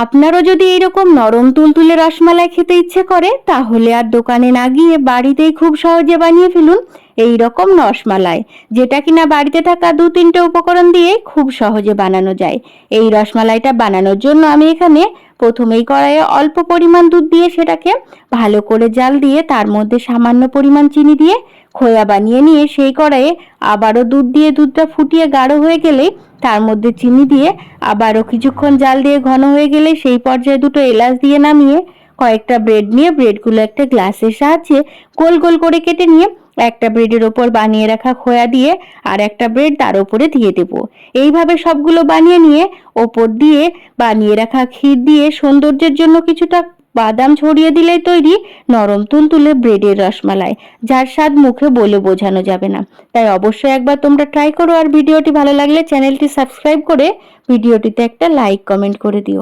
আপনারও যদি এইরকম নরম তুলতুলে রসমালাই খেতে ইচ্ছে করে তাহলে আর দোকানে না গিয়ে বাড়িতেই খুব সহজে বানিয়ে ফেলুন এই রকম রসমালাই, যেটা কিনা বাড়িতে থাকা 2-3টে উপকরণ দিয়ে খুব সহজে বানানো যায়। এই রসমালাইটা বানানোর জন্য আমি এখানে প্রথমেই কড়াইয়ে অল্প পরিমাণ দুধ দিয়ে সেটাকে ভালো করে জাল দিয়ে তার মধ্যে সামান্য পরিমাণ চিনি দিয়ে খোয়া বানিয়ে নিয়ে সেই কড়াইয়ে আবারও দুধ দিয়ে দুধটা ফুটিয়ে গাঢ় হয়ে গেলেই তার মধ্যে চিনি দিয়ে আবারও কিছুক্ষণ জাল দিয়ে ঘন হয়ে গেলে সেই পর্যায়ে 2টো এলাচ দিয়ে নামিয়ে কয়েকটা ব্রেড নিয়ে ব্রেডগুলো একটা গ্লাসের সাহায্যে গোল গোল করে কেটে নিয়ে একটা ব্রেডের ওপর বানিয়ে রাখা খোয়া দিয়ে আর একটা ব্রেড তার উপরে দিয়ে দেব। এইভাবে সবগুলো বানিয়ে নিয়ে ওপর দিয়ে বানিয়ে রাখা ক্ষীর দিয়ে সৌন্দর্যের জন্য কিছুটা বাদাম ছড়িয়ে দিলেই তৈরি নরম তুলতুলে ব্রেডের রসমালাই, যার স্বাদ মুখে বলে বোঝানো যাবে না। তাই অবশ্যই একবার তোমরা ট্রাই করো, আর ভিডিওটি ভালো লাগলে চ্যানেলটি সাবস্ক্রাইব করে ভিডিওটিতে একটা লাইক কমেন্ট করে দিও।